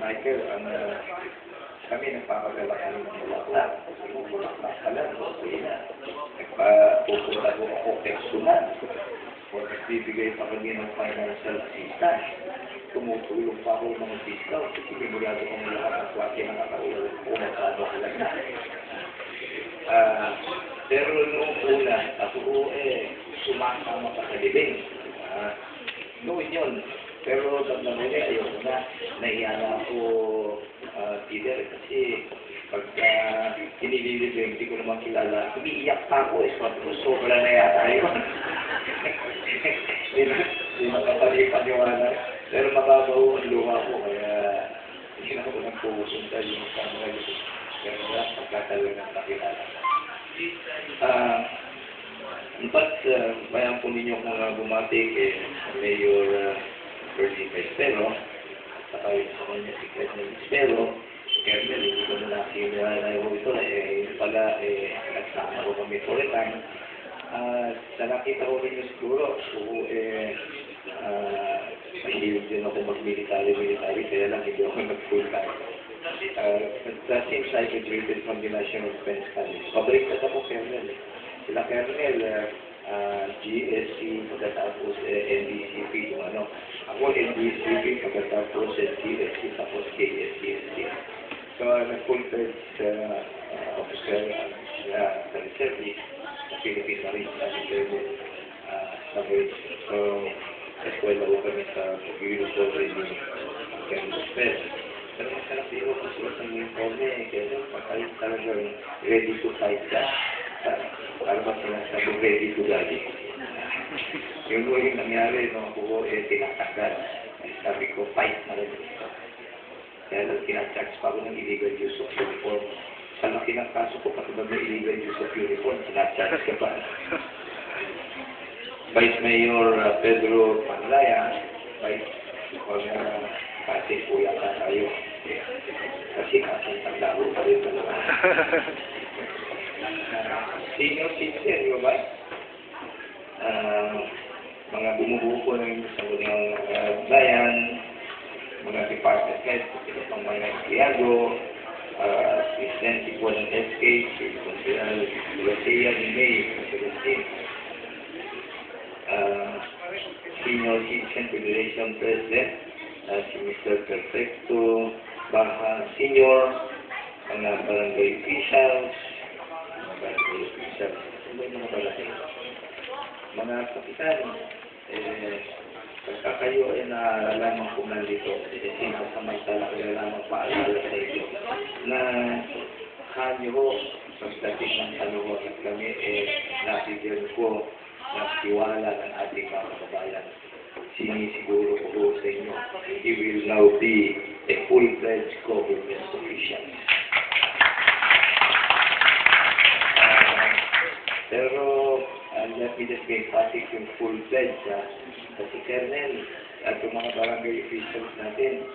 Michael, kami nagpapadala kami ng bulaklak. Kasi yung bulaklak pala, okay na. Nagpapupunta ko ako kay Sunan. O nagbibigay pa kami ng financial assistance. Tumutulong pa ako ng mga discount. Kasi simulado kong lahat ng klase ng nakaulat ko na sa talaga. Pero noong una, ako sumakama pa sa libing. Noon yun. Pero pagdamuli, ayoko na. Nahiya na ako, Peter, kasi pagka kinililibing, hindi ko naman kilala. Umiiyak pa ako, sabi ko, sobra na yata yun. Hindi makapalipaniwala. Pero mababaw ang luha ko, kaya hindi na ako nagpupunta yung sa mga ito. Pero wala, pagkatalo ng nakilala. In fact, bayan po ninyo kung bumati kay Mayor Bernie Pespero, at saka yung sa kanya secret na Pespero, Kernel, hindi ko na nakilala yung ito, pala, nagsama ko kami for a time. Sa nakita ko rin yung siguro, mahilig din ako mag-military, kaya lang hindi ako mag-full time. That seems like I graduated from the National Defense College. Pabaliktad ako, Kernel. Sila Kernel, GSC, pagkatapos NDCP, yung ano. Ako NDCP, pagkatapos GSC, tapos KSCSC. So, nag-full-fledged officer sa reserve, sa Philippine Marine, sa Marine. So, eskwela ko kami sa Uniform Training Academy. Pero masarap din ako sulat ng uniforme, kaya pagkalit talagang ready to fight ka. Para ba sinasabi ready to die. Yung nangyari, nung ako tinatanggal. Sabi ko, fight na rin. Kaya lang tinacharge pa ako ng illegal use of uniform. Sa laki ng kaso ko, pati ba may illegal use of uniform, tinacharge ka pa. Vice Mayor Pedro Panlaya, Vice Mayor kasi kuya ka tayo. Kasi kasing taglago pa rin na naman. Senior citizen, di ba? Mga bumubuo po ng bayan, mga department heads, sila pang mga empleyado, presidente po ng SK, si Consideral Garcia ni May, Senior Citizen Federation President, si Mr. Perfecto Baha Senior, mga barangay officials, mga kapitan, pagka kayo ay nalalaman ko nandito, samantala kayo lamang paalala sa inyo, na kanyo ho, pagdating ng taluhot at kami, nabigyan ko ng tiwala ng ating mga kabayan. Sinisiguro ko sa inyo, he will now be a full-fledged government official. Pero, let me just make public yung full-fledged, kasi Kernel, at yung mga barangay officials natin,